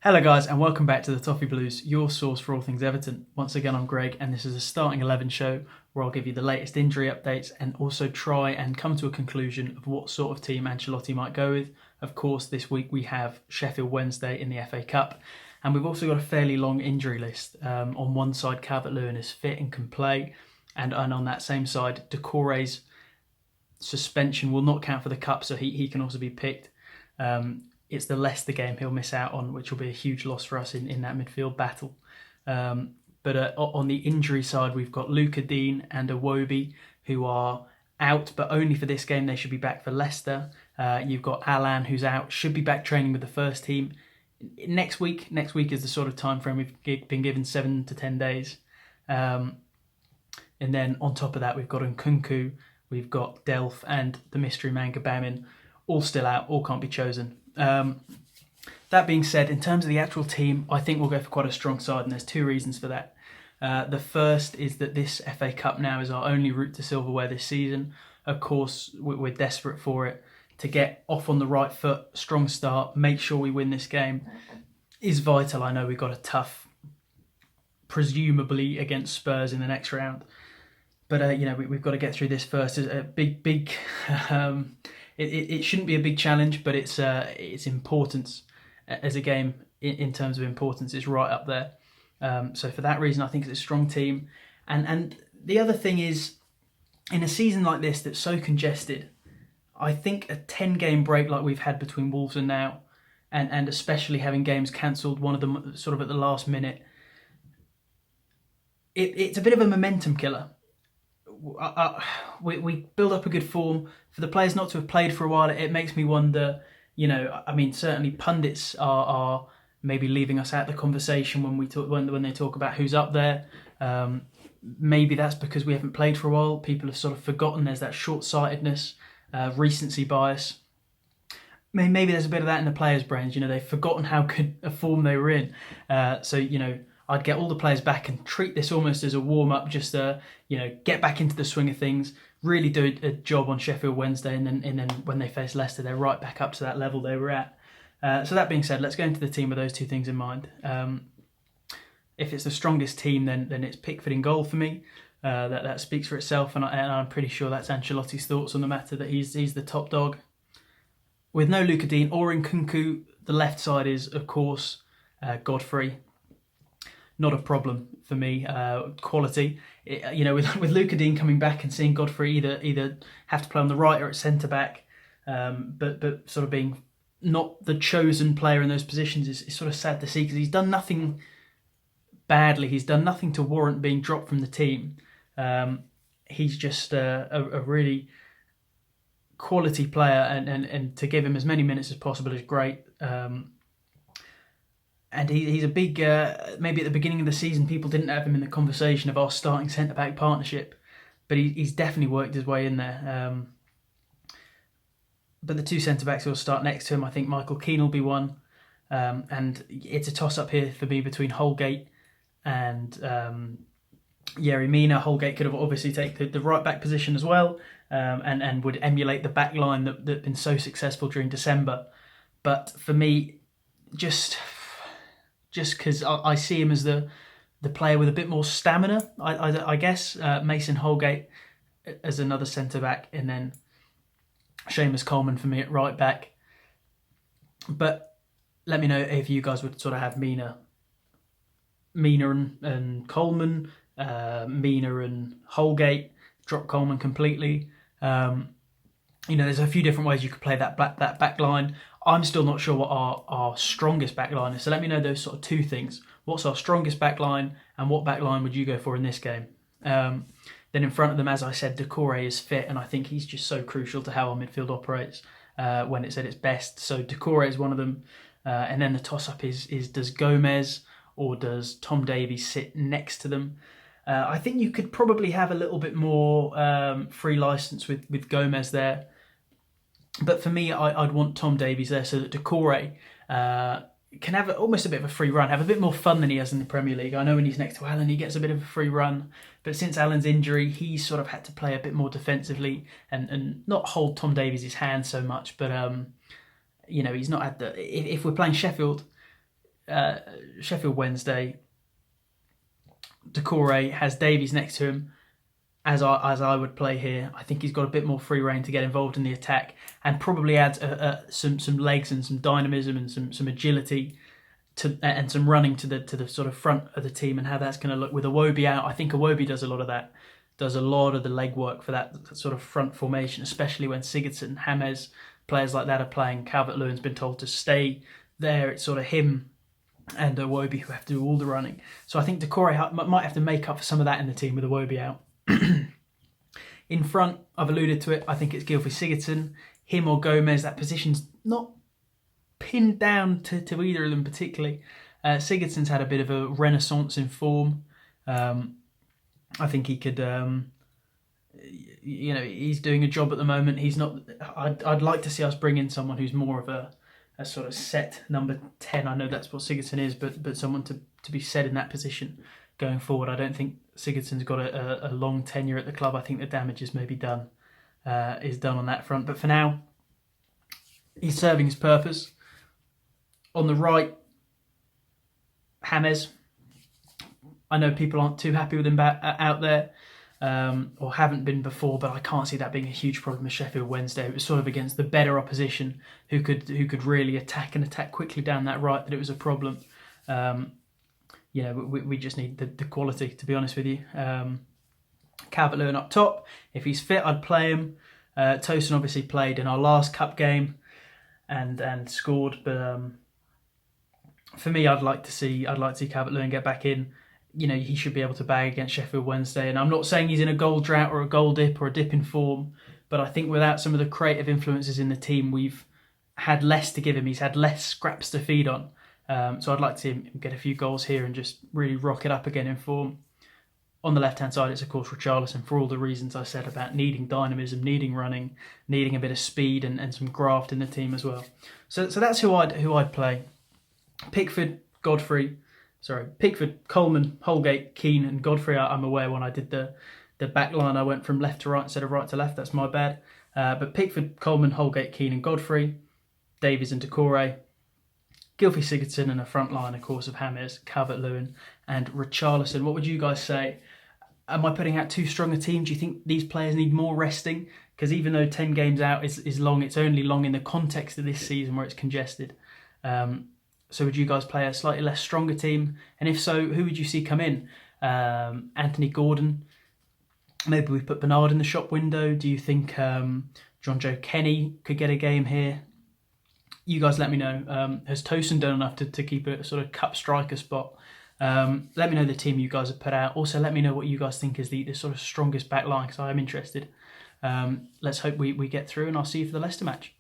Hello guys and welcome back to the Toffee Blues, your source for all things Everton. Once again I'm Greg and this is a starting 11 show where I'll give you the latest injury updates and also try and come to a conclusion of what sort of team Ancelotti might go with. Of course this week we have Sheffield Wednesday in the FA Cup and we've also got a fairly long injury list. On one side Calvert-Lewin is fit and can play, and on that same side Doucouré's suspension will not count for the cup, so he can also be picked. It's the Leicester game he'll miss out on, which will be a huge loss for us in that midfield battle. But on the injury side, we've got Luca Dean and Iwobi, who are out, but only for this game. They should be back for Leicester. You've got Alan, who's out, should be back training with the first team next week. Next week is the sort of time frame we've been given, 7 to 10 days. And then on top of that, we've got Nkunku, we've got Delph, and the mystery man Gbamin, all still out, all can't be chosen. That being said, in terms of the actual team, I think we'll go for quite a strong side, and there's two reasons for that. The first is that this FA Cup now is our only route to silverware this season. Of course, we're desperate for it. To get off on the right foot, strong start, make sure we win this game is vital. I know we've got a tough, presumably against Spurs in the next round, but we've got to get through this first. It's a big. It shouldn't be a big challenge, but its importance as a game in terms of importance is right up there. So for that reason, I think it's a strong team. And the other thing is, in a season like this that's so congested, I think a 10-game break like we've had between Wolves and now, and especially having games cancelled, one of them sort of at the last minute, it's a bit of a momentum killer. We build up a good form. For the players not to have played for a while, it makes me wonder, certainly pundits are maybe leaving us out of the conversation when they talk about who's up there. Maybe that's because we haven't played for a while. People have sort of forgotten. There's that short-sightedness, recency bias. Maybe there's a bit of that in the players' brains. They've forgotten how good a form they were in. I'd get all the players back and treat this almost as a warm-up, just get back into the swing of things, really do a job on Sheffield Wednesday, and then when they face Leicester, they're right back up to that level they were at. So that being said, let's go into the team with those two things in mind. If it's the strongest team, then it's Pickford in goal for me. That speaks for itself, and I'm pretty sure that's Ancelotti's thoughts on the matter, that he's the top dog. With no Luca Dean or Nkunku, the left side is, of course, Godfrey. Not a problem for me. Quality, with Luca Dean coming back and seeing Godfrey either have to play on the right or at centre back, but sort of being not the chosen player in those positions is sort of sad to see, because he's done nothing badly. He's done nothing to warrant being dropped from the team. He's just a really quality player, and to give him as many minutes as possible is great. And he's a big, maybe at the beginning of the season, people didn't have him in the conversation of our starting centre-back partnership, but he's definitely worked his way in there. But the two centre-backs who will start next to him, I think Michael Keane will be one. And it's a toss-up here for me between Holgate and Yerry Mina. Holgate could have obviously taken the right-back position as well, and would emulate the back line that's been so successful during December. But for me, just because I see him as the player with a bit more stamina, I guess. Mason Holgate as another centre-back, and then Seamus Coleman for me at right-back. But let me know if you guys would sort of have Mina and Coleman, Mina and Holgate, drop Coleman completely. There's a few different ways you could play that back line. I'm still not sure what our strongest back line is. So let me know those sort of two things. What's our strongest back line, and what back line would you go for in this game? Then in front of them, as I said, Doucouré is fit, and I think he's just so crucial to how our midfield operates when it's at its best. So Doucouré is one of them. And then the toss-up is does Gomez or does Tom Davies sit next to them? I think you could probably have a little bit more free license with Gomez there. But for me, I'd want Tom Davies there so that Doucouré can have almost a bit of a free run, have a bit more fun than he has in the Premier League. I know when he's next to Alan, he gets a bit of a free run. But since Alan's injury, he's sort of had to play a bit more defensively and not hold Tom Davies' hand so much. But, he's not had the... If we're playing Sheffield, Sheffield Wednesday, Doucouré has Davies next to him, as I would play here. I think he's got a bit more free rein to get involved in the attack, and probably adds some legs and some dynamism and some agility and some running to the sort of front of the team, and how that's going to look with Iwobi out. I think Iwobi does a lot of that, does a lot of the legwork for that sort of front formation, especially when Sigurdsson, James, players like that are playing. Calvert-Lewin's been told to stay there. It's sort of him and Iwobi who have to do all the running. So I think Doucouré might have to make up for some of that in the team with Iwobi out. In front, I've alluded to it, I think it's Gylfi Sigurdsson, him or Gomez. That position's not pinned down to either of them particularly. Sigurdsson's had a bit of a renaissance in form. I think he could, he's doing a job at the moment. He's not. I'd like to see us bring in someone who's more of a sort of set number 10. I know that's what Sigurdsson is, but someone to be set in that position going forward. I don't think Sigurdsson's got a long tenure at the club. I think the damage is maybe done on that front. But for now, he's serving his purpose. On the right, James. I know people aren't too happy with him out there, or haven't been before, but I can't see that being a huge problem with Sheffield Wednesday. It was sort of against the better opposition who could really attack quickly down that right that it was a problem. We just need the quality, to be honest with you. Calvert-Lewin up top. If he's fit, I'd play him. Tosin obviously played in our last cup game and scored, but for me, I'd like to see Calvert-Lewin get back in. He should be able to bag against Sheffield Wednesday. And I'm not saying he's in a goal drought or a goal dip or a dip in form, but I think without some of the creative influences in the team, we've had less to give him. He's had less scraps to feed on. So I'd like to see him get a few goals here and just really rock it up again in form. On the left-hand side, it's of course Richarlison, for all the reasons I said about needing dynamism, needing running, needing a bit of speed and some graft in the team as well. So that's who I'd play. Pickford, Coleman, Holgate, Keane and Godfrey. I'm aware when I did the back line I went from left to right instead of right to left. That's my bad. But Pickford, Coleman, Holgate, Keane and Godfrey. Davies and Doucouré. Gylfi Sigurdsson, and a front line, of course, of James, Calvert-Lewin and Richarlison. What would you guys say? Am I putting out too strong a team? Do you think these players need more resting? Because even though 10 games out is long, it's only long in the context of this season where it's congested. So would you guys play a slightly less stronger team? And if so, who would you see come in? Anthony Gordon? Maybe we put Bernard in the shop window. Do you think John Joe Kenny could get a game here? You guys let me know. Has Tosin done enough to keep a sort of cup striker spot? Let me know the team you guys have put out. Also, let me know what you guys think is the sort of strongest back line, because I am interested. Let's hope we get through, and I'll see you for the Leicester match.